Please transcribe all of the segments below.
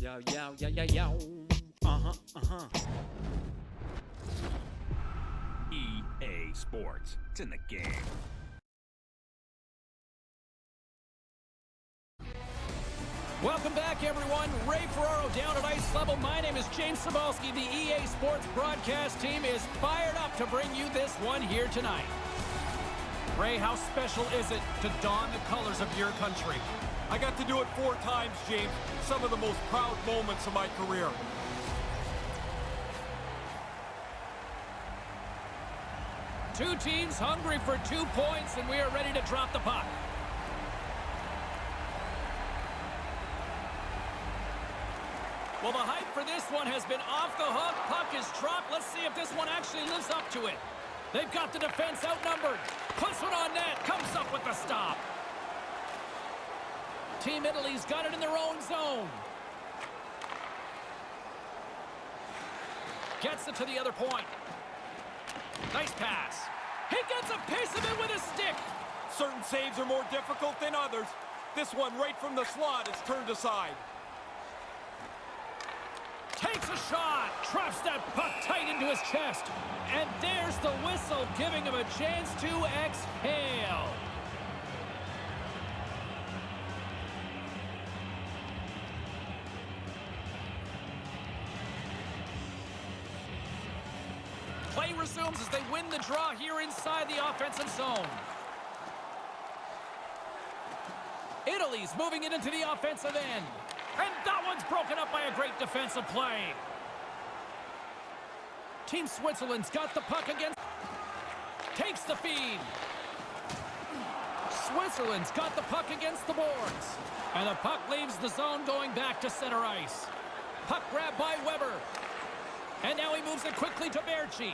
Yow, yow, yow, yow, yow. EA Sports. It's in the game. Welcome back, everyone. Ray Ferraro down at ice level. My name is James Cebulski. The EA Sports broadcast team is fired up to bring you this one here tonight. Ray, how special is it to don the colors of your country? I got to do it 4 times, James. Some of the most proud moments of my career. Two teams hungry for 2 points, and we are ready to drop the puck. Well, the hype for this one has been off the hook. Puck is dropped. Let's see if this one actually lives up to it. They've got the defense outnumbered. Puts one on net. Comes up with the stop. Team Italy's got it in their own zone. Gets it to the other point. Nice pass. He gets a piece of it with a stick. Certain saves are more difficult than others. This one right from the slot is turned aside. Takes a shot. Traps that puck tight into his chest. And there's the whistle, giving him a chance to exhale. Play resumes as they win the draw here inside the offensive zone. Italy's moving it into the offensive end. And that one's broken up by a great defensive play. Team Switzerland's got the puck against. Takes the feed. Switzerland's got the puck against the boards. And the puck leaves the zone going back to center ice. Puck grabbed by Weber. And now he moves it quickly to Berchi.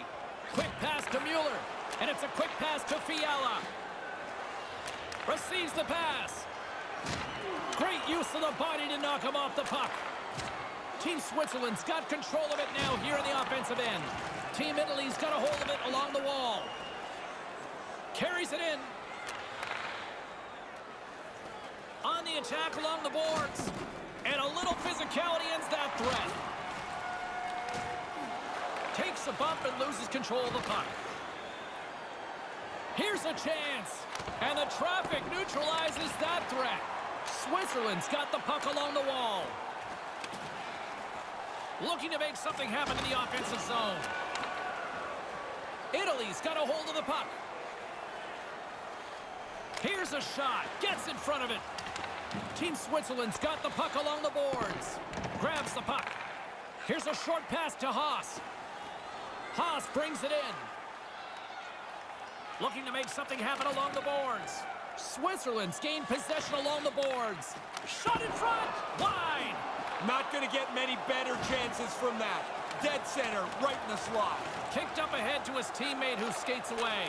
Quick pass to Mueller. And it's a quick pass to Fiala. Receives the pass. Great use of the body to knock him off the puck. Team Switzerland's got control of it now here in the offensive end. Team Italy's got a hold of it along the wall. Carries it in. On the attack along the boards. And a little physicality ends that threat. Takes a bump and loses control of the puck. Here's a chance. And the traffic neutralizes that threat. Switzerland's got the puck along the wall. Looking to make something happen in the offensive zone. Italy's got a hold of the puck. Here's a shot. Gets in front of it. Team Switzerland's got the puck along the boards. Grabs the puck. Here's a short pass to Haas. Haas brings it in. Looking to make something happen along the boards. Switzerland's gained possession along the boards. Shot in front. Wide. Not going to get many better chances from that. Dead center, right in the slot. Kicked up ahead to his teammate who skates away.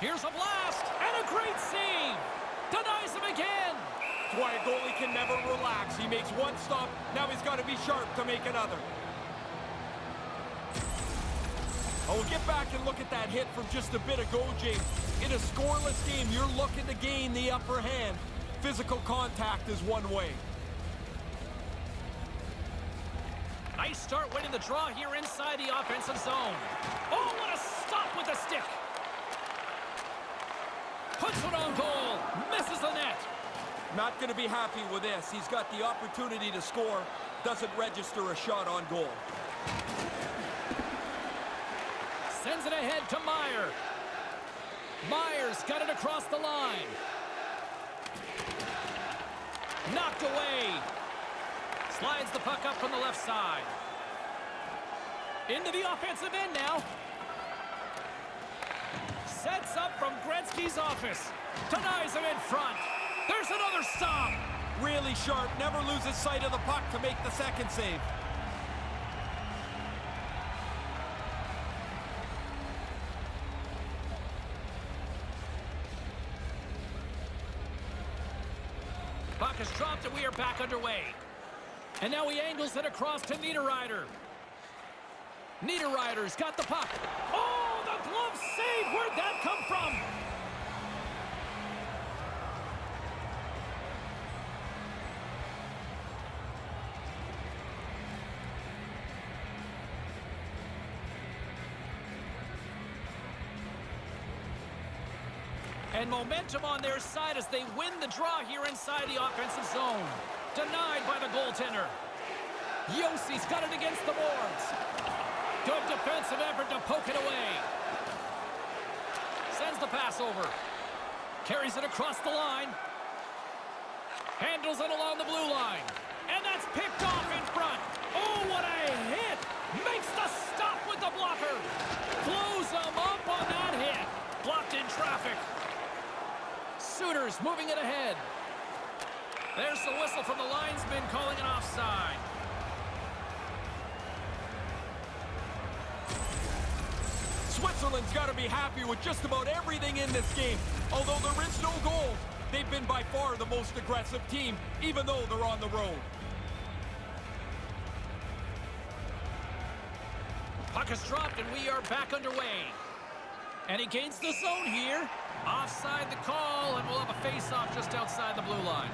Here's a blast. And a great save. Denies him again. That's why a goalie can never relax. He makes one stop. Now he's got to be sharp to make another. Oh, we'll get back and look at that hit from just a bit ago, James. In a scoreless game, you're looking to gain the upper hand. Physical contact is one way. Nice start winning the draw here inside the offensive zone. Oh, what a stop with the stick. Puts it on goal. Misses the net. Not going to be happy with this. He's got the opportunity to score. Doesn't register a shot on goal. Sends it ahead to Meyer. Meyer's got it across the line. Knocked away. Slides the puck up from the left side. Into the offensive end now. Sets up from Gretzky's office. Denies him in front. There's another stop. Really sharp. Never loses sight of the puck to make the second save. Puck is dropped and we are back underway. And now he angles it across to Niederreiter. Niederreiter's got the puck. Oh, the glove save! Where'd that come from? And momentum on their side as they win the draw here inside the offensive zone. Denied by the goaltender. Yossi's got it against the boards. Good defensive effort to poke it away. Sends the pass over. Carries it across the line. Handles it along the blue line. And that's picked off in front. Oh, what a hit! Makes the stop with the blocker. Blows him up on that hit. Blocked in traffic. Sooners moving it ahead. There's the whistle from the linesman calling an offside. Switzerland's got to be happy with just about everything in this game. Although there is no goal, they've been by far the most aggressive team, even though they're on the road. Puck is dropped and we are back underway. And he gains the zone here. Offside the call, and we'll have a face-off just outside the blue line.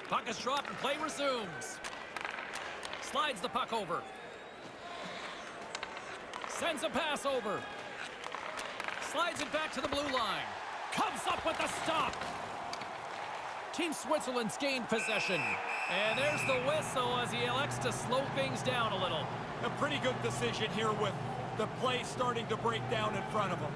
Puck is dropped and play resumes. Slides the puck over. Sends a pass over. Slides it back to the blue line. Comes up with the stop. Team Switzerland's gained possession. And there's the whistle as he elects to slow things down a little. A pretty good decision here with the play starting to break down in front of him.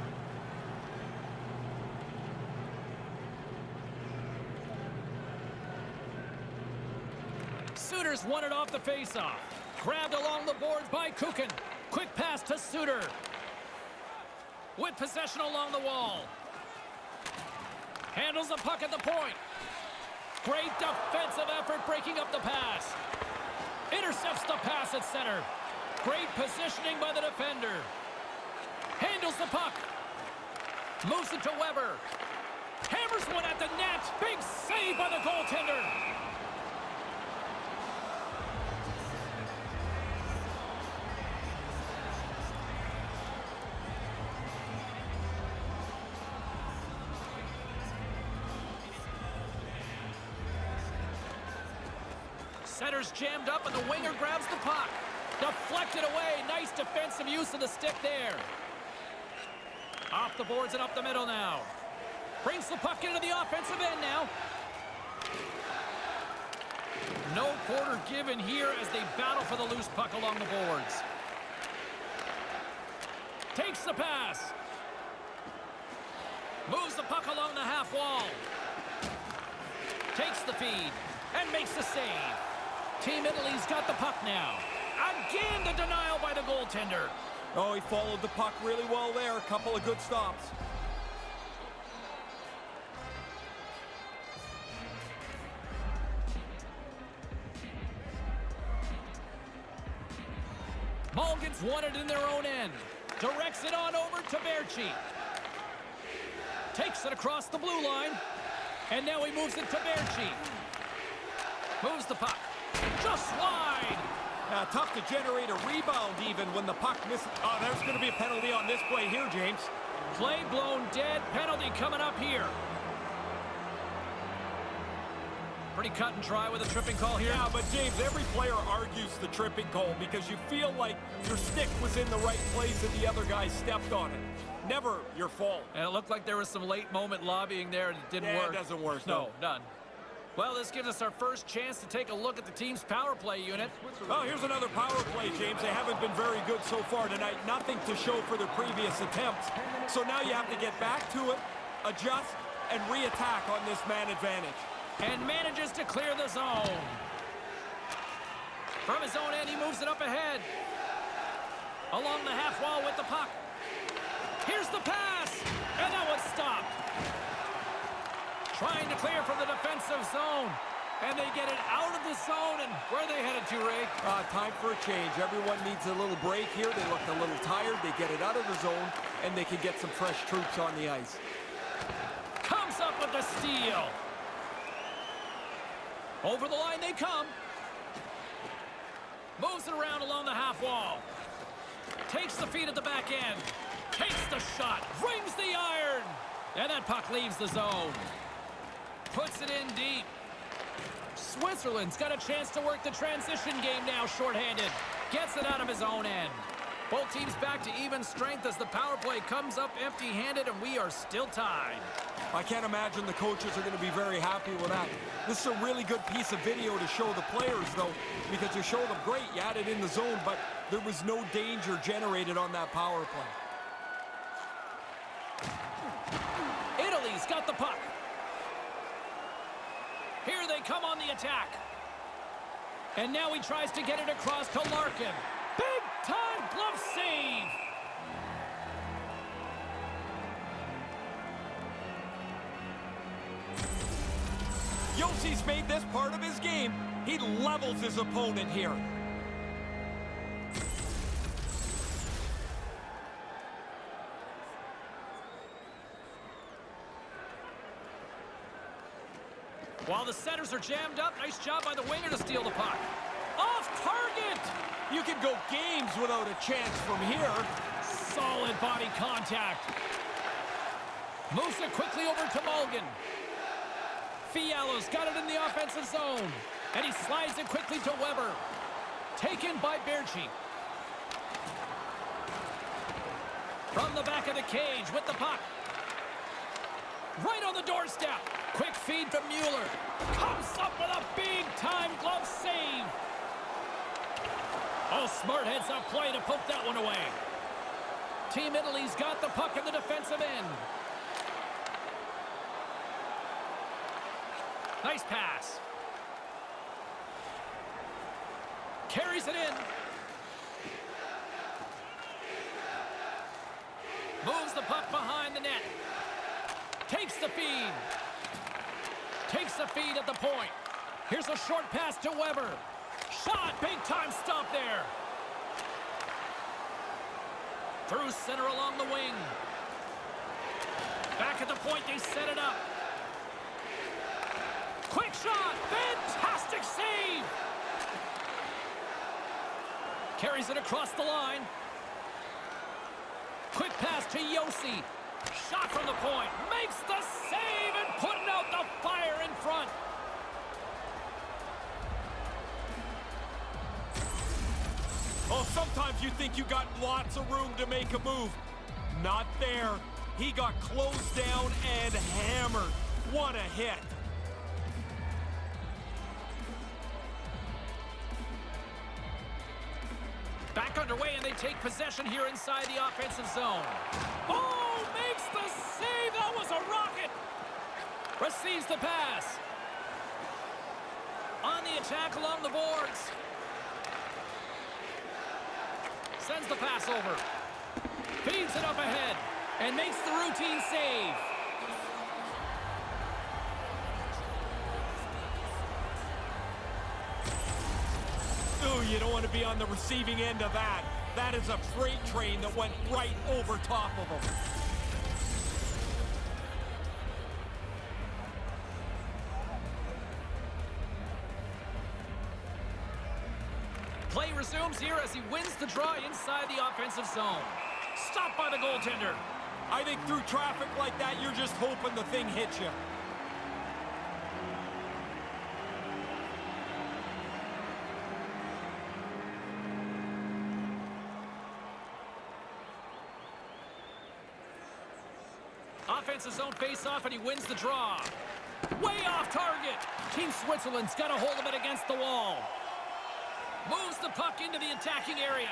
Sooners won it off the faceoff. Grabbed along the boards by Kukin. Quick pass to Suter. With possession along the wall. Handles the puck at the point. Great defensive effort breaking up the pass. Intercepts the pass at center. Great positioning by the defender. Handles the puck. Moves it to Weber. Hammers one at the net. Big save by the goaltender. Center's jammed up and the winger grabs the puck. Deflected away. Nice defensive use of the stick there. Off the boards and up the middle now. Brings the puck into the offensive end now. No quarter given here as they battle for the loose puck along the boards. Takes the pass. Moves the puck along the half wall. Takes the feed and makes the save. Team Italy's got the puck now. Again, the denial by the goaltender. Oh, he followed the puck really well there. A couple of good stops. Mulligan's won it in their own end. Directs it on over to Berchi. Takes it across the blue line. And now he moves it to Berchi. Moves the puck. Just wide. Tough to generate a rebound even when the puck misses. Oh, there's going to be a penalty on this play here, James. Play blown dead. Penalty coming up here. Pretty cut and dry with a tripping call here. Yeah, but James, every player argues the tripping call because you feel like your stick was in the right place and the other guy stepped on it. Never your fault. And it looked like there was some late moment lobbying there and it didn't work. It doesn't work. No, none. Well, this gives us our first chance to take a look at the team's power play unit. Oh, here's another power play, James. They haven't been very good so far tonight. Nothing to show for their previous attempts. So now you have to get back to it, adjust, and re-attack on this man advantage. And manages to clear the zone. From his own end, he moves it up ahead. Along the half wall with the puck. Here's the pass, and that one's stopped. Trying to clear from the defensive zone. And they get it out of the zone. And where are they headed to, Ray? Time for a change. Everyone needs a little break here. They look a little tired. They get it out of the zone, and they can get some fresh troops on the ice. Comes up with the steal. Over the line they come. Moves it around along the half wall. Takes the feed at the back end. Takes the shot. Rings the iron. And that puck leaves the zone. Puts it in deep. Switzerland's got a chance to work the transition game now shorthanded. Gets it out of his own end. Both teams back to even strength as the power play comes up empty-handed, and we are still tied. I can't imagine the coaches are going to be very happy with that. This is a really good piece of video to show the players, though, because you show them, great, you had it in the zone, but there was no danger generated on that power play. Italy's got the puck. Here they come on the attack. And now he tries to get it across to Larkin. Big-time glove save. Yossi's made this part of his game. He levels his opponent here. While the centers are jammed up, nice job by the winger to steal the puck. Off target! You can go games without a chance from here. Solid body contact. Moves it quickly over to Mulligan. Fiala's got it in the offensive zone. And he slides it quickly to Weber. Taken by Berchi. From the back of the cage with the puck. Right on the doorstep. Quick feed from Mueller. Comes up with a big-time glove save. Oh, smart heads-up play to poke that one away. Team Italy's got the puck in the defensive end. Nice pass. Carries it in. Moves the puck behind the net. Takes the feed. Takes the feed at the point. Here's a short pass to Weber. Shot, big time stop there. Through center along the wing. Back at the point, they set it up. Quick shot, fantastic save. Carries it across the line. Quick pass to Yossi. Shot from the point, makes the save and putting out the fire in front. Oh, sometimes you think you got lots of room to make a move. Not there. He got closed down and hammered. What a hit. Back underway, and they take possession here inside the offensive zone. Oh, makes the save. That was a rocket. Receives the pass. On the attack along the boards. Sends the pass over. Feeds it up ahead. And makes the routine save. Ooh, you don't want to be on the receiving end of that. That is a freight train that went right over top of him. Play resumes here as he wins the draw inside the offensive zone. Stopped by the goaltender. I think through traffic like that, you're just hoping the thing hits you. Offensive zone face-off, and he wins the draw. Way off target. Team Switzerland's got a hold of it against the wall. Moves the puck into the attacking area.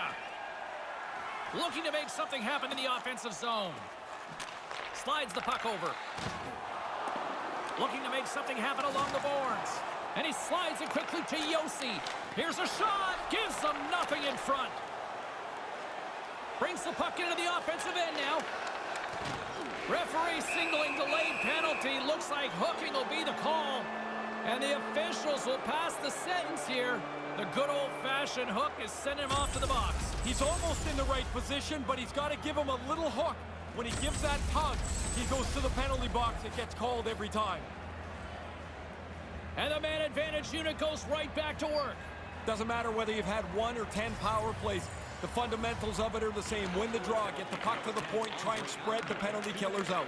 Looking to make something happen in the offensive zone. Slides the puck over. Looking to make something happen along the boards. And he slides it quickly to Yossi. Here's a shot. Gives them nothing in front. Brings the puck into the offensive end now. Referee signaling delayed penalty. Looks like hooking will be the call. And the officials will pass the sentence here. The good old-fashioned hook is sending him off to the box. He's almost in the right position, but he's got to give him a little hook. When he gives that tug, he goes to the penalty box. It gets called every time. And the man advantage unit goes right back to work. Doesn't matter whether you've had 1 or 10 power plays. The fundamentals of it are the same. Win the draw, get the puck to the point, try and spread the penalty killers out.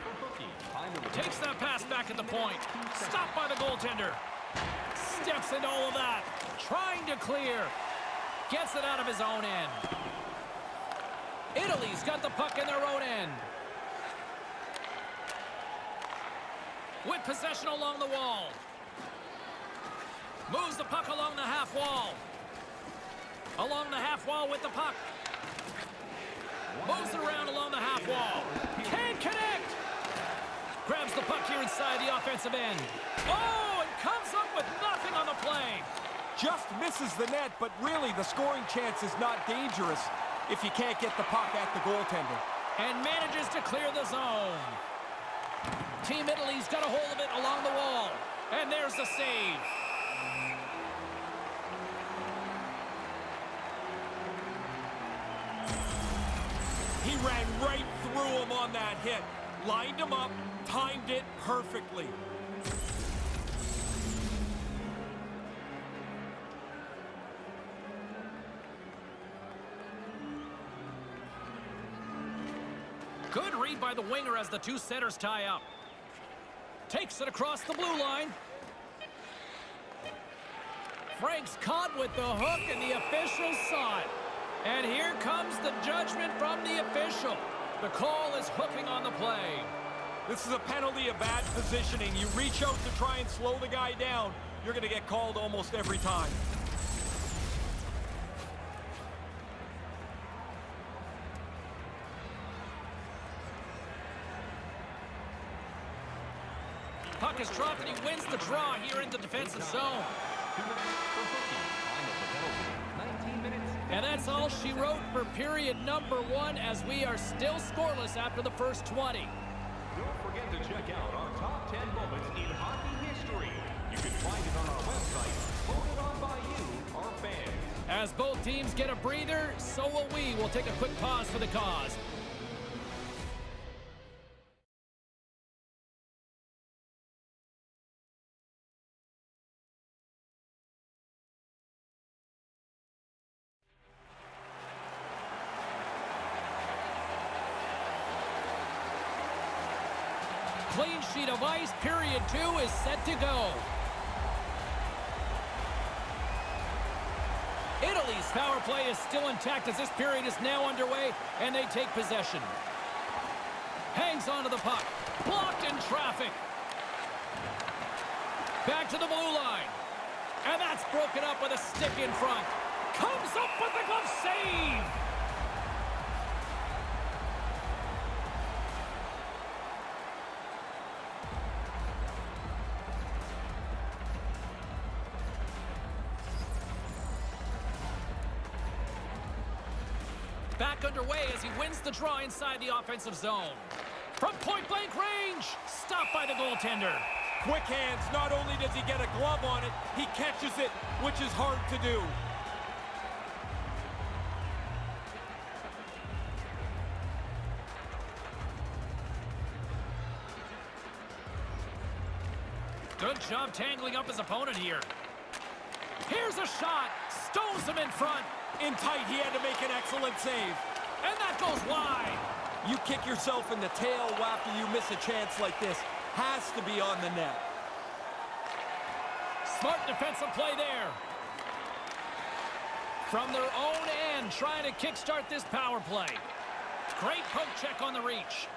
Takes that pass back at the point. Stopped by the goaltender. Steps into all of that. Trying to clear. Gets it out of his own end. Italy's got the puck in their own end. With possession along the wall. Moves the puck along the half wall. Along the half wall with the puck. Moves it around along the half wall. Can't connect. Grabs the puck here inside the offensive end. Oh, and comes up with nothing on the play. Just misses the net, but really the scoring chance is not dangerous if you can't get the puck at the goaltender. And manages to clear the zone. Team Italy's got a hold of it along the wall. And there's the save. He ran right through him on that hit. Lined him up, timed it perfectly. Good read by the winger as the two setters tie up. Takes it across the blue line. Frank's caught with the hook, and the official saw it. And here comes the judgment from the official. The call is hooking on the play. This is a penalty of bad positioning. You reach out to try and slow the guy down, you're going to get called almost every time. Puck is dropped, and he wins the draw here in the defensive zone. And that's all she wrote for period number 1, as we are still scoreless after the first 20. Don't forget to check out our top 10 moments in hockey history. You can find it on our website, voted on by you, our fans. As both teams get a breather, so will we. We'll take a quick pause for the cause. Clean sheet of ice, period 2 is set to go. Italy's power play is still intact as this period is now underway, and they take possession. Hangs onto the puck. Blocked in traffic. Back to the blue line. And that's broken up with a stick in front. Comes up with the glove save. Back underway as he wins the draw inside the offensive zone. From point-blank range, stopped by the goaltender. Quick hands, not only does he get a glove on it, he catches it, which is hard to do. Good job tangling up his opponent here. Here's a shot, stones him in front. In tight, he had to make an excellent save. And that goes wide. You kick yourself in the tail after you miss a chance like this. Has to be on the net. Smart defensive play there. From their own end, trying to kickstart this power play. Great poke check on the reach.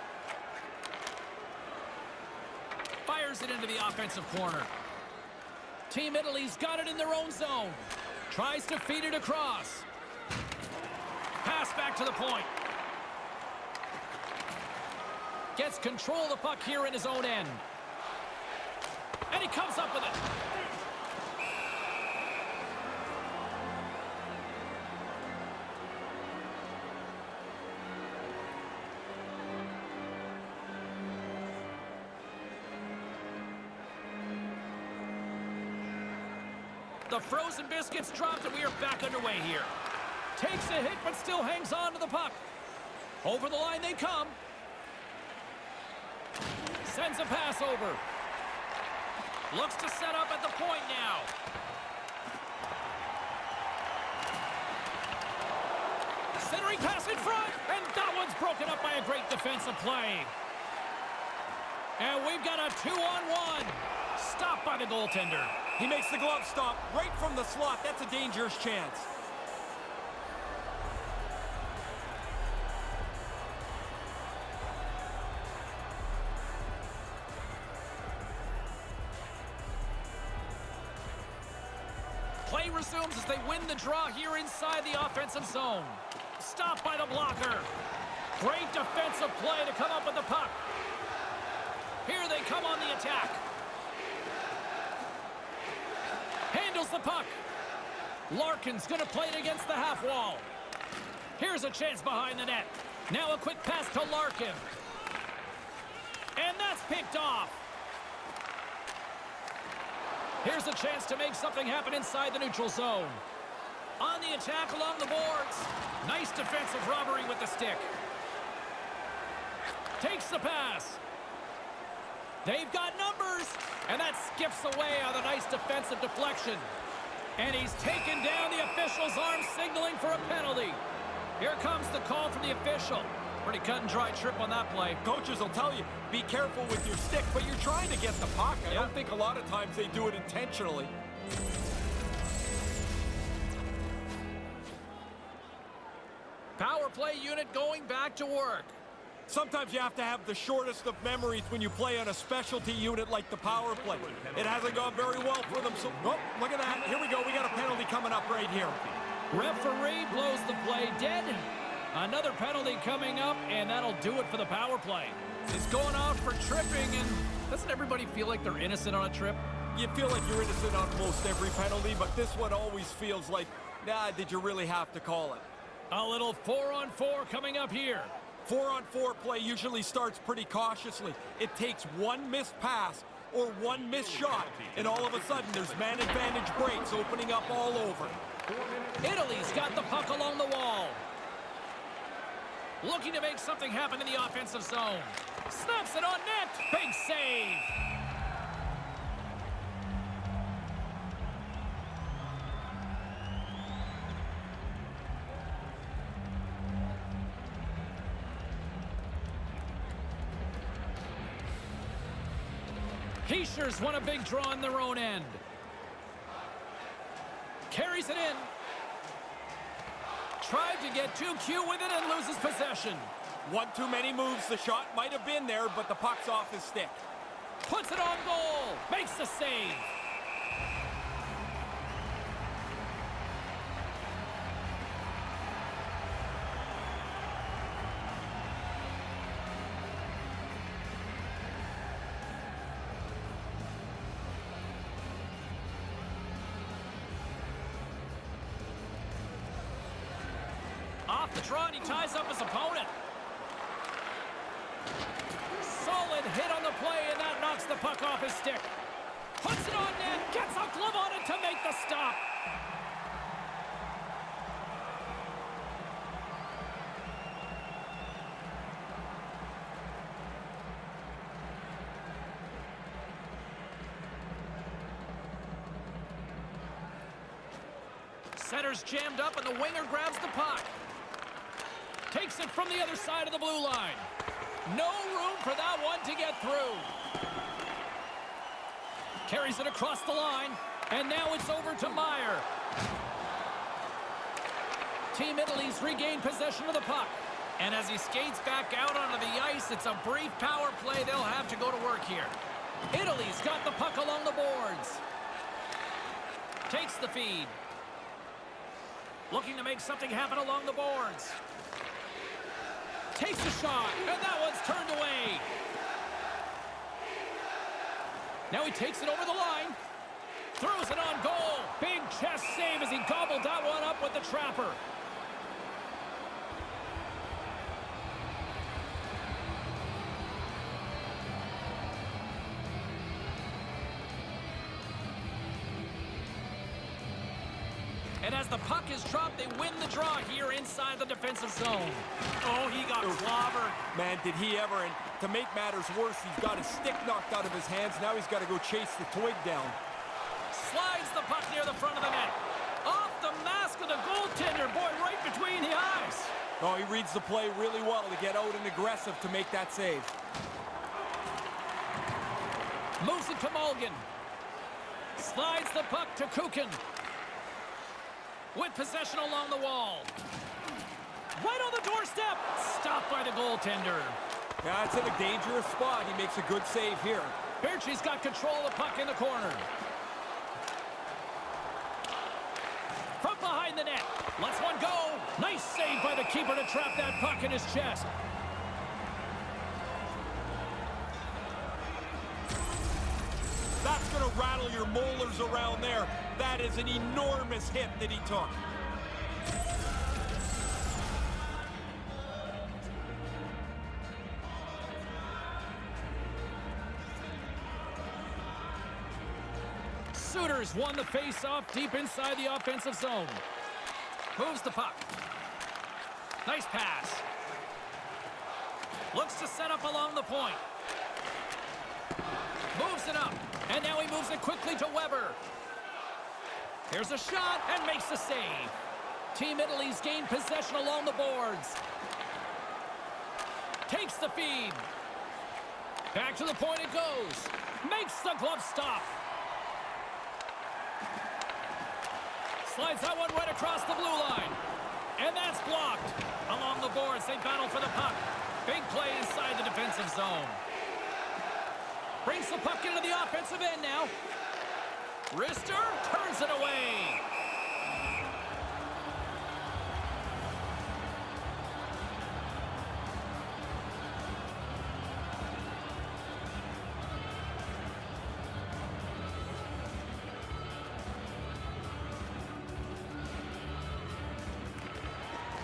Fires it into the offensive corner. Team Italy's got it in their own zone. Tries to feed it across. Pass back to the point. Gets control of the puck here in his own end. And he comes up with it. The frozen biscuits dropped, and we are back underway here. Takes a hit, but still hangs on to the puck. Over the line they come. Sends a pass over. Looks to set up at the point now. Centering pass in front, and that one's broken up by a great defensive play. And we've got a 2-on-1. Stopped by the goaltender. He makes the glove stop right from the slot. That's a dangerous chance. Play resumes as they win the draw here inside the offensive zone. Stopped by the blocker. Great defensive play to come up with the puck. Here they come on the attack. Handles the puck. Larkin's going to play it against the half wall. Here's a chance behind the net. Now a quick pass to Larkin. And that's picked off. Here's a chance to make something happen inside the neutral zone. On the attack along the boards. Nice defensive robbery with the stick. Takes the pass. They've got numbers. And that skips away on a nice defensive deflection. And he's taken down the official's arm, signaling for a penalty. Here comes the call from the official. Pretty cut and dry trip on that play. Coaches will tell you, be careful with your stick, but you're trying to get the puck. I don't think a lot of times they do it intentionally. Power play unit going back to work. Sometimes you have to have the shortest of memories when you play on a specialty unit like the power play. It hasn't gone very well for them, so... Oh, look at that. Here we go. We got a penalty coming up right here. Referee blows the play dead. Another penalty coming up, and that'll do it for the power play. It's going out for tripping, and doesn't everybody feel like they're innocent on a trip? You feel like you're innocent on most every penalty, but this one always feels like, nah, did you really have to call it? A little 4-on-4 coming up here. 4-on-4 play usually starts pretty cautiously. It takes one missed pass or one missed shot, and all of a sudden there's man advantage breaks opening up all over. Italy's got the puck along the wall. Looking to make something happen in the offensive zone. Snaps it on net. Big save. Heischer's won a big draw on their own end. Carries it in. Tried to get too cute with it and loses possession. One too many moves. The shot might have been there, but the puck's off his stick. Puts it on goal. Makes the save. Off the draw, and he ties up his opponent. Solid hit on the play, and that knocks the puck off his stick. Puts it on net, gets a glove on it to make the stop. Center's jammed up, and the winger grabs the puck. Takes it from the other side of the blue line. No room for that one to get through. Carries it across the line, and now it's over to Meyer. Team Italy's regained possession of the puck. And as he skates back out onto the ice, it's a brief power play. They'll have to go to work here. Italy's got the puck along the boards. Takes the feed. Looking to make something happen along the boards. Takes a shot, and that one's turned away. Now he takes it over the line. Throws it on goal. Big chest save as he gobbled that one up with the trapper. And as the puck is dropped, they win the draw here inside the defensive zone. Oh, he got clobbered. Man, did he ever. And to make matters worse, he's got his stick knocked out of his hands. Now he's got to go chase the twig down. Slides the puck near the front of the net. Off the mask of the goaltender. Boy, right between the eyes. Oh, he reads the play really well to get out and aggressive to make that save. Moves it to Mulligan. Slides the puck to Kukin. With possession along the wall. Right on the doorstep. Stopped by the goaltender. Yeah, it's in a dangerous spot. He makes a good save here. Birchie's got control of the puck in the corner. From behind the net. Lets one go. Nice save by the keeper to trap that puck in his chest. That's going to rattle your molars around there. That is an enormous hit that he took. Suitors won the face-off deep inside the offensive zone. Moves the puck. Nice pass. Looks to set up along the point. Moves it up. And now he moves it quickly to Weber. Here's a shot and makes the save. Team Italy's gained possession along the boards. Takes the feed. Back to the point it goes. Makes the glove stop. Slides that one right across the blue line. And that's blocked. Along the boards, they battle for the puck. Big play inside the defensive zone. Brings the puck into the offensive end now. Rister turns it away.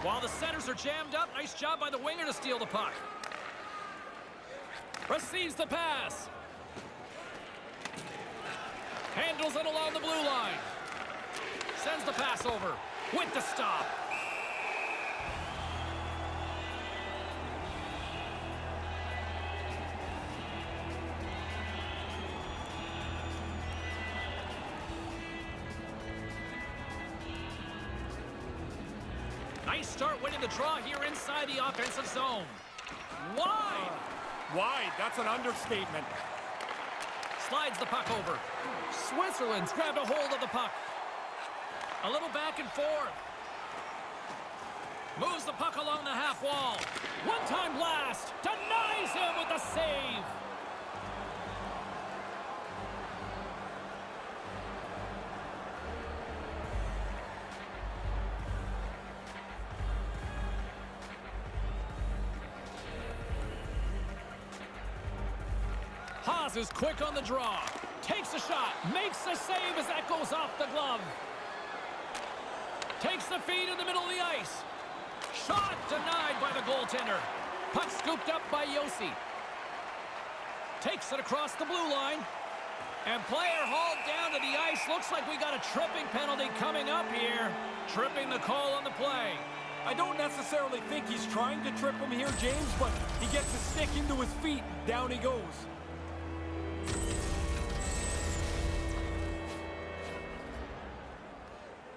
While the centers are jammed up, nice job by the winger to steal the puck. Receives the pass. Handles it along the blue line. Sends the pass over with the stop. Nice start winning the draw here inside the offensive zone. Wide. Wide, that's an understatement. Slides the puck over. Switzerland's grabbed a hold of the puck. A little back and forth. Moves the puck along the half wall. One-time blast. Denies him with the save. Haas is quick on the draw. Takes a shot. Makes the save as that goes off the glove. Takes the feed in the middle of the ice. Shot denied by the goaltender. Puck scooped up by Yossi. Takes it across the blue line. And player hauled down to the ice. Looks like we got a tripping penalty coming up here. Tripping the call on the play. I don't necessarily think he's trying to trip him here, James, but he gets a stick into his feet. Down he goes.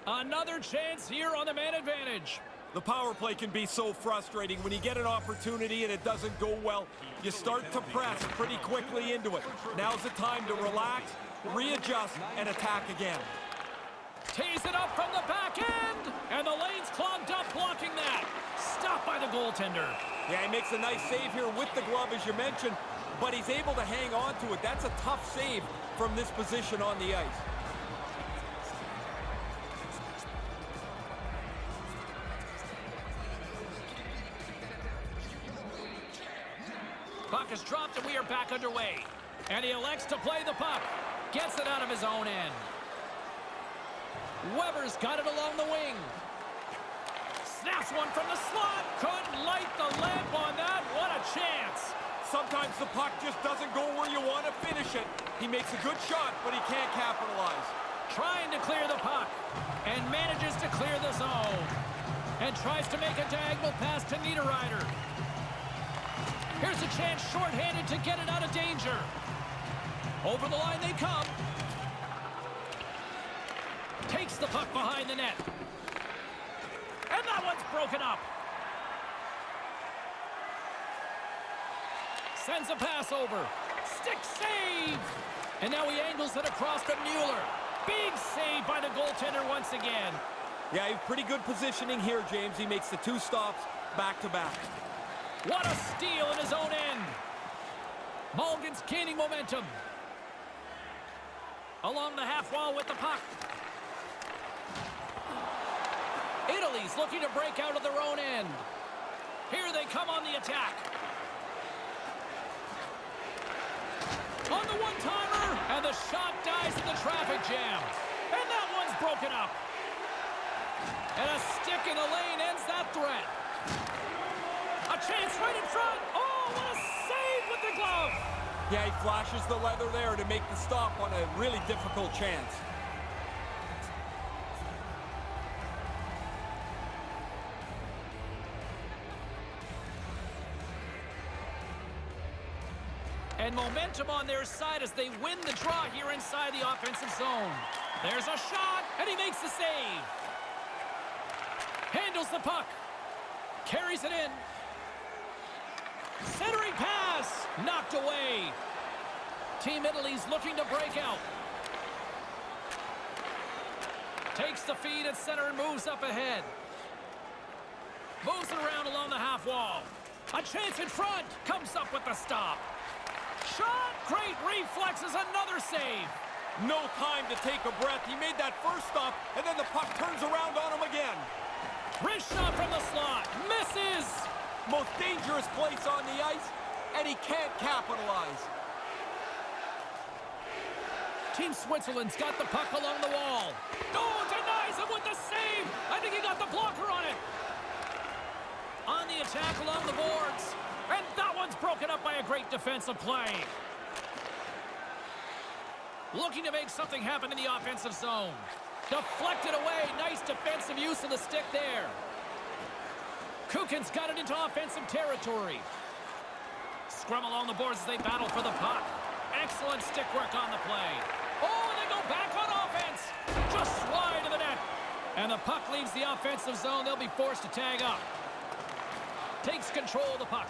Another chance here on the man advantage. The power play can be so frustrating. When you get an opportunity and it doesn't go well, you start to press pretty quickly into it. Now's the time to relax, readjust, and attack again. Tees it up from the back end, and the lane's clogged up blocking that. Stopped by the goaltender. Yeah, he makes a nice save here with the glove, as you mentioned, but he's able to hang on to it. That's a tough save from this position on the ice. Puck is dropped and we are back underway. And he elects to play the puck. Gets it out of his own end. Weber's got it along the wing. Snaps one from the slot. Couldn't light the lamp on that. What a chance. Sometimes the puck just doesn't go where you want to finish it. He makes a good shot, but he can't capitalize. Trying to clear the puck. And manages to clear the zone. And tries to make a diagonal pass to Niederreiter. Here's a chance shorthanded to get it out of danger. Over the line they come. Takes the puck behind the net. And that one's broken up. Sends a pass over. Stick save! And now he angles it across to Mueller. Big save by the goaltender once again. Yeah, he has pretty good positioning here, James. He makes the 2 stops back-to-back. What a steal in his own end. Mulligan's gaining momentum. Along the half wall with the puck. Italy's looking to break out of their own end. Here they come on the attack. On the one-timer, and the shot dies in the traffic jam. And that one's broken up. And a stick in the lane ends that threat. A chance right in front. Oh, what a save with the glove. Yeah, he flashes the leather there to make the stop on a really difficult chance. And momentum on their side as they win the draw here inside the offensive zone. There's a shot, and he makes the save. Handles the puck. Carries it in. Centering pass. Knocked away. Team Italy's looking to break out. Takes the feed at center and moves up ahead. Moves it around along the half wall. A chance in front. Comes up with the stop. Shot! Great reflexes, another save. No time to take a breath. He made that first stop, and then the puck turns around on him again. Wrist shot from the slot. Misses! Most dangerous place on the ice, and he can't capitalize. Team Switzerland's got the puck along the wall. Oh, denies him with the save! I think he got the blocker on it. On the attack along the boards. And that one's broken up by a great defensive play. Looking to make something happen in the offensive zone. Deflected away. Nice defensive use of the stick there. Kukin's got it into offensive territory. Scrum along the boards as they battle for the puck. Excellent stick work on the play. Oh, and they go back on offense. Just wide of the net. And the puck leaves the offensive zone. They'll be forced to tag up. Takes control of the puck.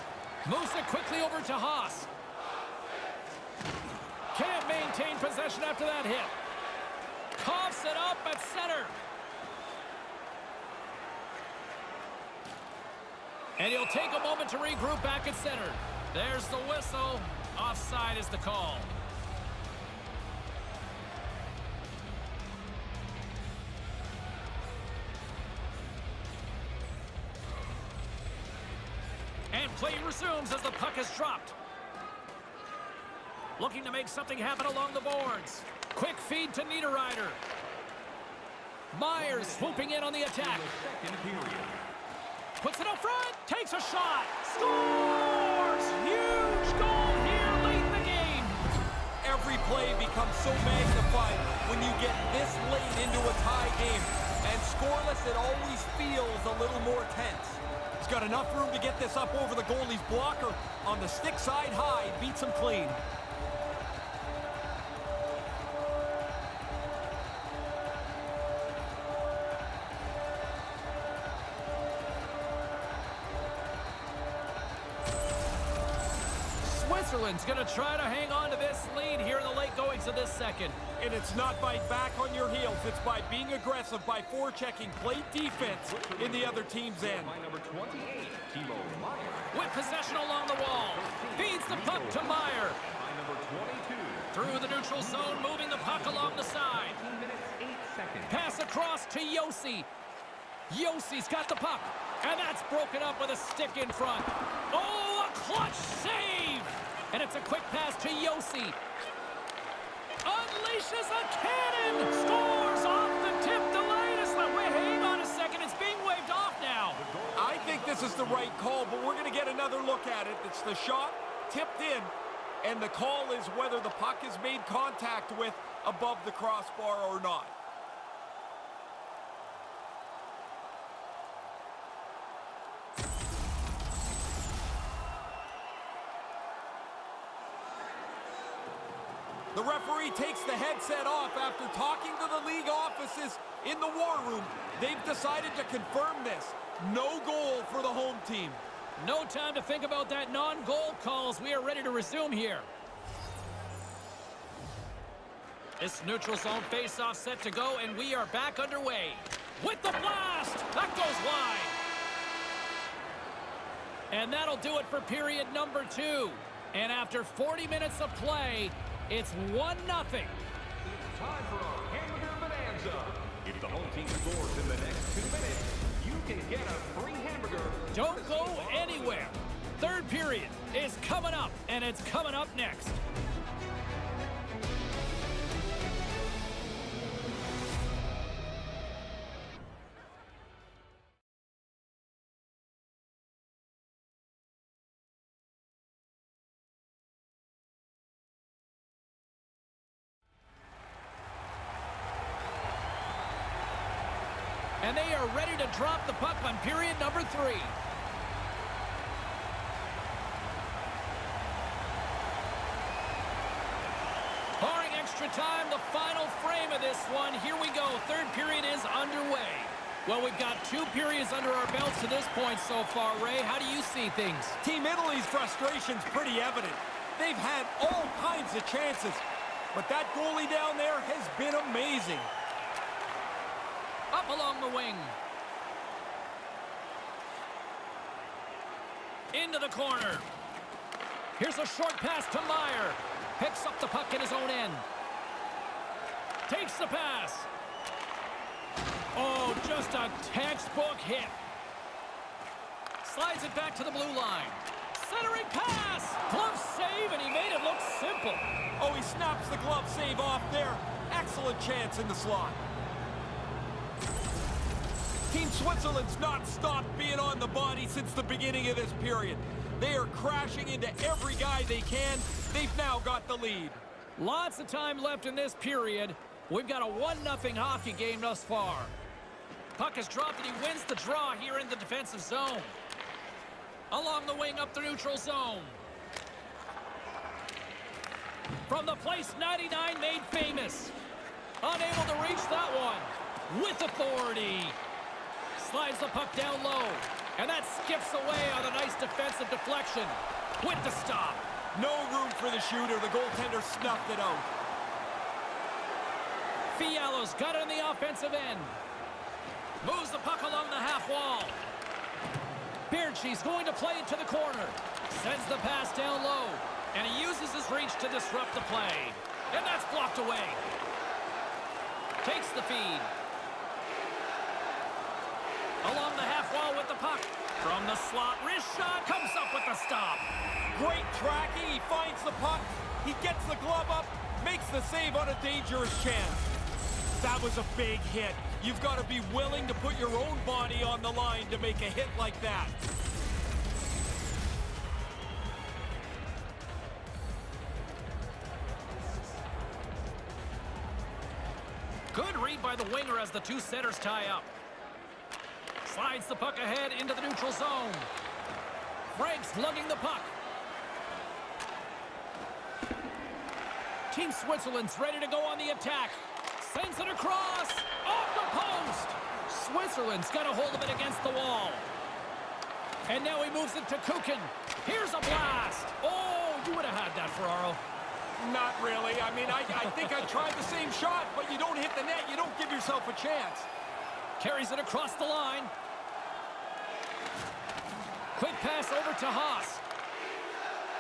Moves it quickly over to Haas. Can't maintain possession after that hit. Coughs it up at center. And he'll take a moment to regroup back at center. There's the whistle. Offside is the call. And play resumes as the puck is dropped. Looking to make something happen along the boards. Quick feed to Niederreiter. Myers swooping in on the attack. Puts it up front. Takes a shot. Scores! Huge goal here late in the game. Every play becomes so magnified when you get this late into a tie game. And scoreless, it always feels a little more tense. He's got enough room to get this up over the goalie's blocker. On the stick side high, beats him clean. Switzerland's going to try to hang on to this lead here in the late goings of this second. And it's not by back on your heels. It's by being aggressive, by forechecking, play defense in the other team's end. With possession along the wall. Feeds the puck to Meyer. Through the neutral zone, moving the puck along the side. Pass across to Yossi. Yossi's got the puck. And that's broken up with a stick in front. Oh, a clutch save! And it's a quick pass to Yossi. Unleashes a cannon! Scores off the tip. Delayed us. Hang on a second. It's being waved off now. I think this is the right call, but we're going to get another look at it. It's the shot tipped in, and the call is whether the puck is made contact with above the crossbar or not. The referee takes the headset off after talking to the league offices in the war room. They've decided to confirm this. No goal for the home team. No time to think about that non-goal calls. We are ready to resume here. This neutral zone face-off set to go, and we are back underway. With the blast! That goes wide. And that'll do it for period number 2. And after 40 minutes of play, it's 1-0. Time for our hamburger bonanza. If the home team scores in the next 2 minutes, you can get a free hamburger. Don't go anywhere. Third period is coming up, and it's coming up next. And they are ready to drop the puck on period number 3. Barring extra time, the final frame of this one. Here we go. Third period is underway. Well, we've got 2 periods under our belts to this point so far. Ray, how do you see things? Team Italy's frustration's pretty evident. They've had all kinds of chances, but that goalie down there has been amazing. Up along the wing. Into the corner. Here's a short pass to Meyer. Picks up the puck in his own end. Takes the pass. Oh, just a textbook hit. Slides it back to the blue line. Centering pass. Glove save, and he made it look simple. Oh, he snaps the glove save off there. Excellent chance in the slot. Team Switzerland's not stopped being on the body since the beginning of this period. They are crashing into every guy they can. They've now got the lead. Lots of time left in this period. We've got a 1-0 hockey game thus far. Puck is dropped and he wins the draw here in the defensive zone. Along the wing up the neutral zone. From the place 99 made famous. Unable to reach that one. With authority. Slides the puck down low. And that skips away on a nice defensive deflection. With the stop. No room for the shooter. The goaltender snuffed it out. Fialo's got it on the offensive end. Moves the puck along the half wall. Beardshe's going to play it to the corner. Sends the pass down low. And he uses his reach to disrupt the play. And that's blocked away. Takes the feed. Along the half wall with the puck. From the slot, wrist shot comes up with the stop. Great tracking. He finds the puck. He gets the glove up. Makes the save on a dangerous chance. That was a big hit. You've got to be willing to put your own body on the line to make a hit like that. Good read by the winger as the 2 setters tie up. Slides the puck ahead into the neutral zone. Frank's lugging the puck. Team Switzerland's ready to go on the attack. Sends it across. Off the post. Switzerland's got a hold of it against the wall. And now he moves it to Kukin. Here's a blast. Oh, you would have had that, Ferraro. Not really. I mean, I think I tried the same shot, but you don't hit the net. You don't give yourself a chance. Carries it across the line. Quick pass over to Haas.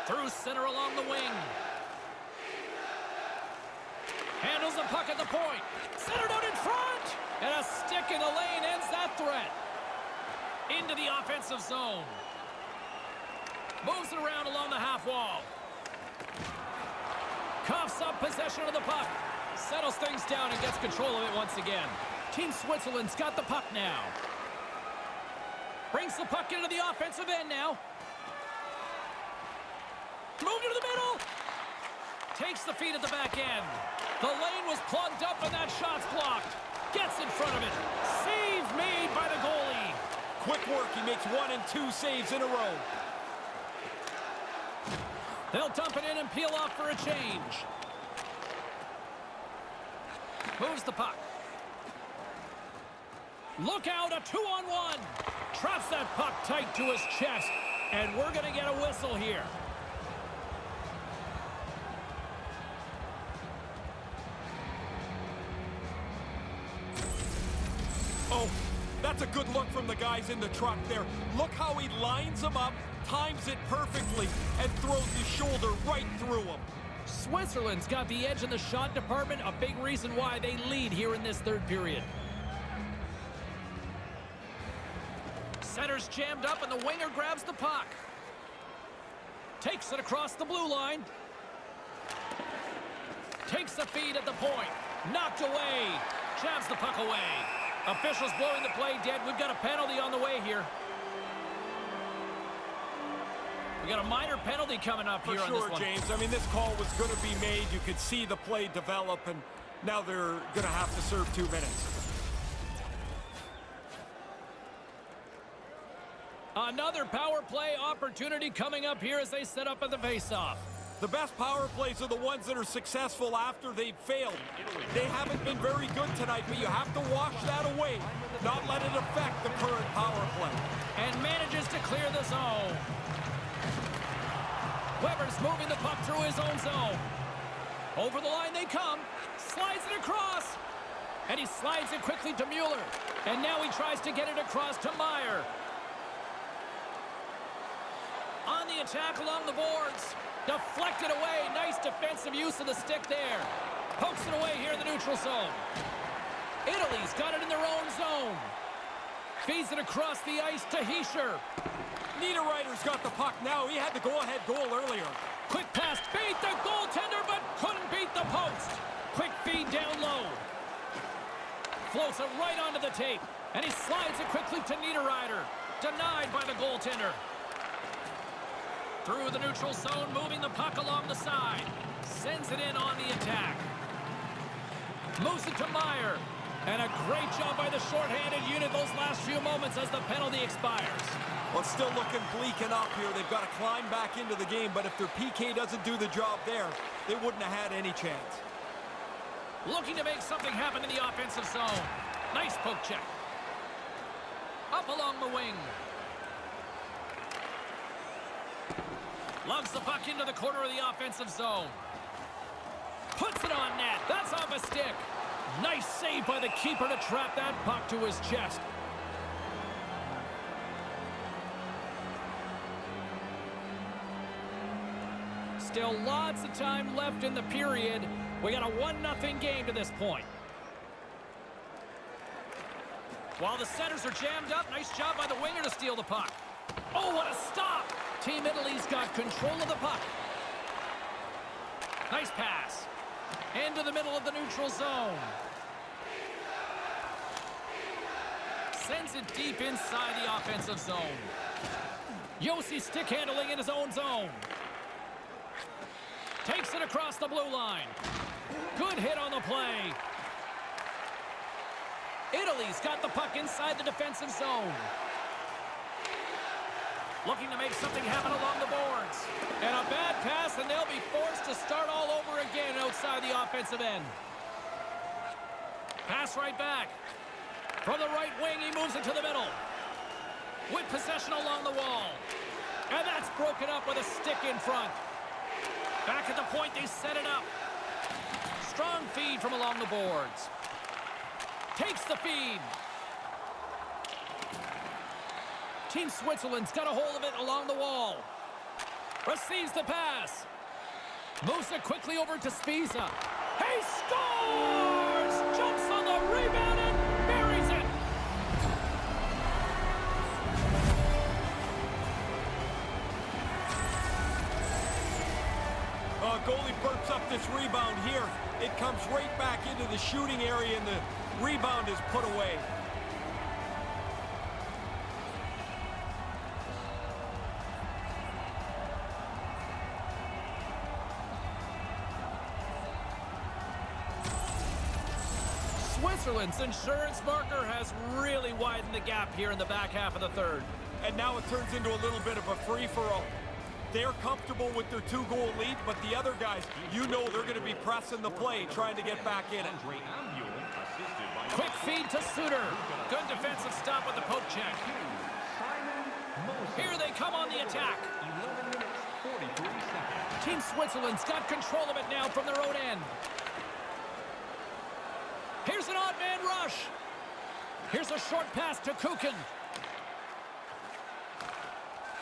Through center along the wing. Handles the puck at the point. Centered out in front. And a stick in the lane ends that threat. Into the offensive zone. Moves it around along the half wall. Coughs up possession of the puck. Settles things down and gets control of it once again. Team Switzerland's got the puck now. Brings the puck into the offensive end now. Moved into the middle. Takes the feed at the back end. The lane was plugged up and that shot's blocked. Gets in front of it. Save made by the goalie. Quick work. He makes 1 and 2 saves in a row. They'll dump it in and peel off for a change. Moves the puck. Look out, a 2-on-1. Traps that puck tight to his chest. And we're going to get a whistle here. Oh, that's a good look from the guys in the truck there. Look how he lines them up, times it perfectly, and throws his shoulder right through them. Switzerland's got the edge in the shot department, a big reason why they lead here in this third period. Center's jammed up and the winger grabs the puck. Takes it across the blue line. Takes the feed at the point. Knocked away. Jabs the puck away. Officials blowing the play dead. We've got a penalty on the way here. We got a minor penalty coming up here on this one. For sure, James. I mean, this call was going to be made. You could see the play develop, and now they're going to have to serve 2 minutes. Another power play opportunity coming up here as they set up at the faceoff. The best power plays are the ones that are successful after they've failed. They haven't been very good tonight, but you have to wash that away, not let it affect the current power play. And manages to clear the zone. Weber's moving the puck through his own zone. Over the line they come. Slides it across. And he slides it quickly to Mueller. And now he tries to get it across to Meyer. On the attack along the boards. Deflected away. Nice defensive use of the stick there. Pokes it away here in the neutral zone. Italy's got it in their own zone. Feeds it across the ice to Hischier. Niederreiter's got the puck now. He had the go-ahead goal earlier. Quick pass. Beat the goaltender, but couldn't beat the post. Quick feed down low. Floats it right onto the tape. And he slides it quickly to Niederreiter. Denied by the goaltender. Through the neutral zone, moving the puck along the side. Sends it in on the attack. Moves it to Meyer. And a great job by the shorthanded unit those last few moments as the penalty expires. Well, it's still looking bleak enough here. They've got to climb back into the game, but if their PK doesn't do the job there, they wouldn't have had any chance. Looking to make something happen in the offensive zone. Nice poke check. Up along the wing. Lugs the puck into the corner of the offensive zone. Puts it on net. That's off a stick. Nice save by the keeper to trap that puck to his chest. Still lots of time left in the period. We got a 1-0 game to this point. While the centers are jammed up, nice job by the winger to steal the puck. Oh, what a stop! Team Italy's got control of the puck. Nice pass. Into the middle of the neutral zone. Sends it deep inside the offensive zone. Yossi stick handling in his own zone. Takes it across the blue line. Good hit on the play. Italy's got the puck inside the defensive zone. Looking to make something happen along the boards. And a bad pass, and they'll be forced to start all over again outside the offensive end. Pass right back. From the right wing, he moves it to the middle. With possession along the wall. And that's broken up with a stick in front. Back at the point, they set it up. Strong feed from along the boards. Takes the feed. Team Switzerland's got a hold of it along the wall. Receives the pass. Moves it quickly over to Spiza. He scores! Jumps on the rebound and buries it. Goalie burps up this rebound here. It comes right back into the shooting area, and the rebound is put away. Switzerland's insurance marker has really widened the gap here in the back half of the third. And now it turns into a little bit of a free-for-all. They're comfortable with their 2-goal lead, but the other guys, you know they're going to be pressing the play, trying to get back in it. Quick feed to Suter. Good defensive stop with the poke check. Here they come on the attack. 11 minutes, 43 seconds. Team Switzerland's got control of it now from their own end. Here's an odd man rush. Here's a short pass to Kukin.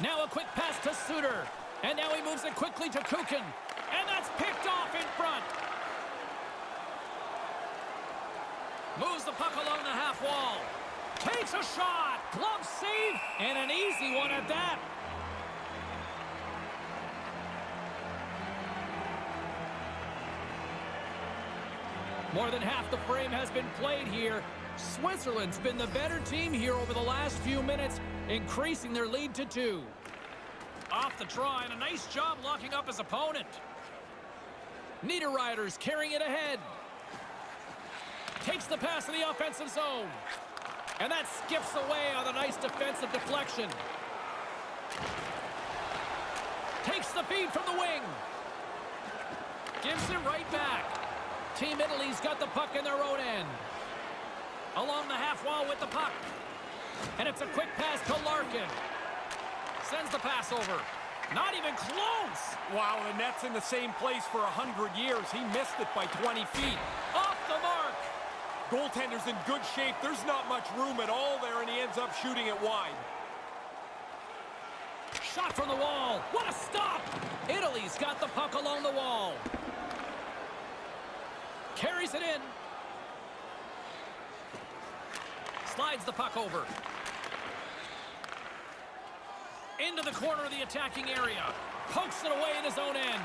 Now a quick pass to Suter. And now he moves it quickly to Kukin. And that's picked off in front. Moves the puck along the half wall. Takes a shot. Glove save. And an easy one at that. More than half the frame has been played here. Switzerland's been the better team here over the last few minutes, increasing their lead to 2. Off the try, and a nice job locking up his opponent. Niederreiter's carrying it ahead. Takes the pass to the offensive zone. And that skips away on a nice defensive deflection. Takes the feed from the wing. Gives it right back. Team Italy's got the puck in their own end. Along the half wall with the puck. And it's a quick pass to Larkin. Sends the pass over. Not even close. Wow, the net's in the same place for 100 years. He missed it by 20 feet. Off the mark. Goaltender's in good shape. There's not much room at all there, and he ends up shooting it wide. Shot from the wall. What a stop. Italy's got the puck along the wall. Carries it in. Slides the puck over. Into the corner of the attacking area. Pokes it away in his own end.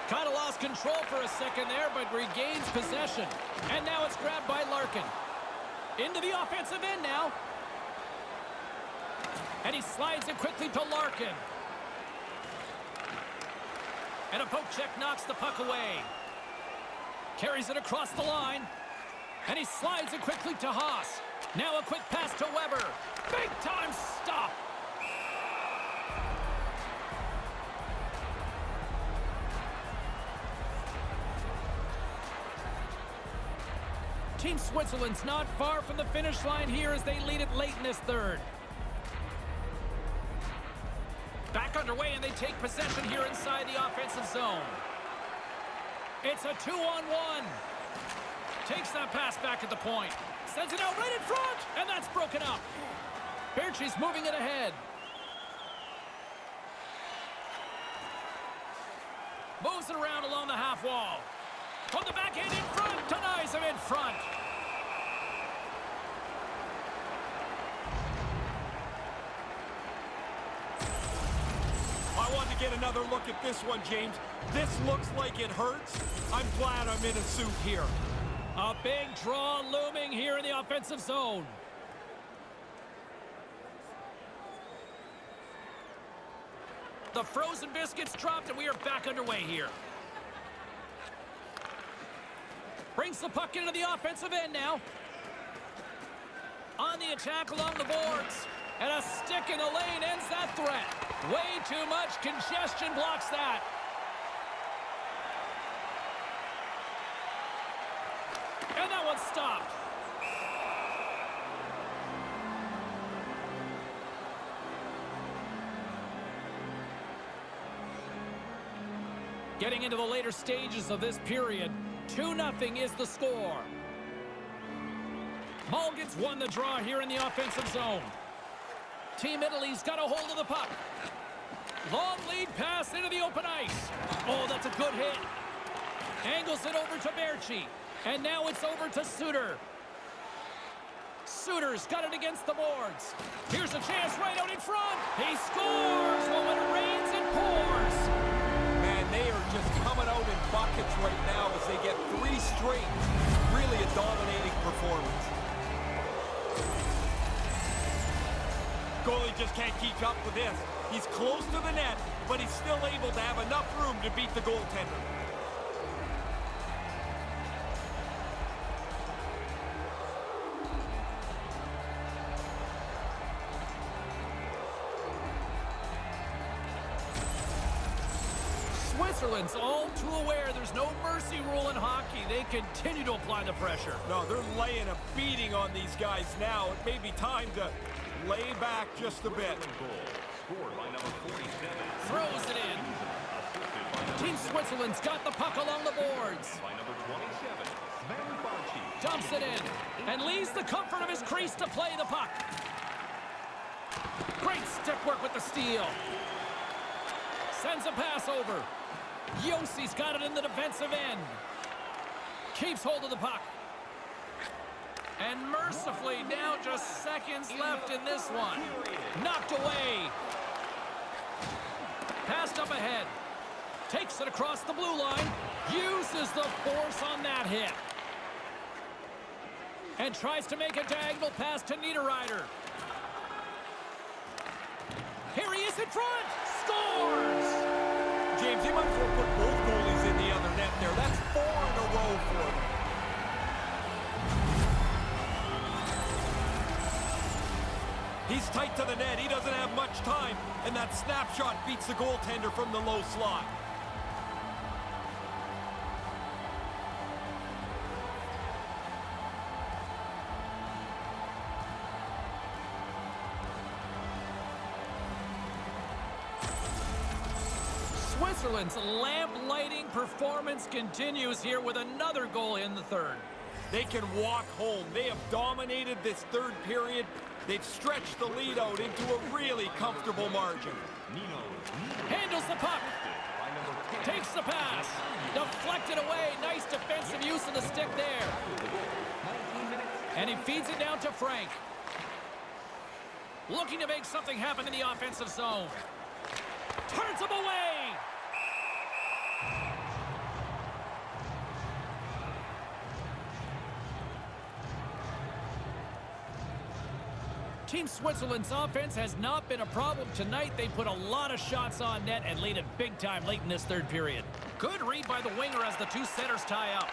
Kind of lost control for a second there, but regains possession. And now it's grabbed by Larkin. Into the offensive end now. And he slides it quickly to Larkin. And a poke check knocks the puck away. Carries it across the line. And he slides it quickly to Haas. Now a quick pass to Weber. Big time stop. Team Switzerland's not far from the finish line here as they lead it late in this third. Back underway, and they take possession here inside the offensive zone. It's a 2-on-1. Takes that pass back at the point. Sends it out right in front, and that's broken up. Berchi's moving it ahead. Moves it around along the half wall. From the backhand in front, denies him in front. I want to get another look at this one, James. This looks like it hurts. I'm glad I'm in a suit here. A big draw looming here in the offensive zone. The frozen biscuits dropped, and we are back underway here. Brings the puck into the offensive end now. On the attack along the boards. And a stick in the lane ends that threat. Way too much congestion blocks that. And that one's stopped. Getting into the later stages of this period, 2-0 is the score. Mulligan's won the draw here in the offensive zone. Team Italy's got a hold of the puck. Long lead pass into the open ice. Oh, that's a good hit. Angles it over to Berchi. And now it's over to Suter. Suter's got it against the boards. Here's a chance right out in front. He scores. Well, when it rains, it pours. Man, they are just coming out in buckets right now as they get 3 straight. Really a dominating performance. Goalie just can't keep up with this. He's close to the net, but he's still able to have enough room to beat the goaltender. Switzerland's all too aware there's no mercy rule in hockey. They continue to apply the pressure. No, they're laying a beating on these guys now. It may be time to lay back just a bit. Scored by number 47. Throws it in. Team Switzerland's got the puck along the boards. By number 27. Sven Barchi. Dumps it in and leaves the comfort of his crease to play the puck. Great stick work with the steal. Sends a pass over. Yossi's got it in the defensive end. Keeps hold of the puck. And mercifully, now just seconds left in this one. Knocked away. Passed up ahead. Takes it across the blue line. Uses the force on that hit. And tries to make a diagonal pass to Niederreiter. Here he is in front. Scores! James, he might as well put both goalies in the other net there. That's 4 in a row for them. He's tight to the net. He doesn't have much time. And that snapshot beats the goaltender from the low slot. Switzerland's lamp-lighting performance continues here with another goal in the third. They can walk home. They have dominated this third period. They've stretched the lead out into a really comfortable margin. Handles the puck. Takes the pass. Deflected away. Nice defensive use of the stick there. And he feeds it down to Frank. Looking to make something happen in the offensive zone. Turns him away. Team Switzerland's offense has not been a problem tonight. They put a lot of shots on net and lead it big time late in this third period. Good read by the winger as the two centers tie up.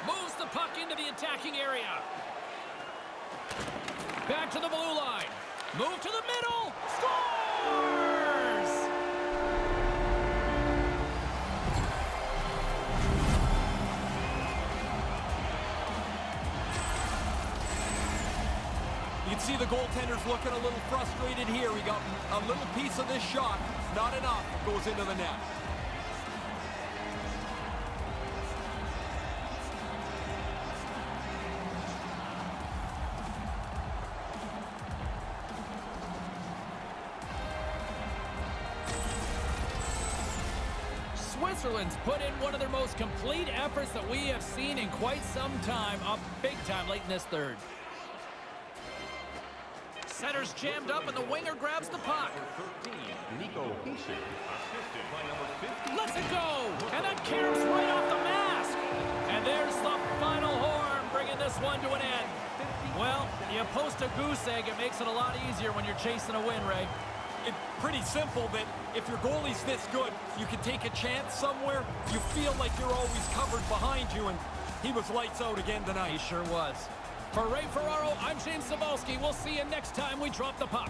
Moves the puck into the attacking area. Back to the blue line. Move to the middle. Scores! You can see the goaltender's looking a little frustrated here. He got a little piece of this shot. Not enough. It goes into the net. Switzerland's put in one of their most complete efforts that we have seen in quite some time, up big time late in this third. Center's jammed up and the winger grabs the puck. Lets it go, and that caroms right off the mask. And there's the final horn, bringing this one to an end. Well, you post a goose egg, it makes it a lot easier when you're chasing a win, Ray. It's pretty simple that if your goalie's this good, you can take a chance somewhere. You feel like you're always covered behind you, and he was lights out again tonight. He sure was. For Ray Ferraro, I'm James Cybulski. We'll see you next time we drop the puck.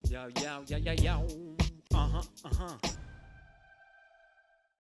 Yo, yo, yo, yo, yo.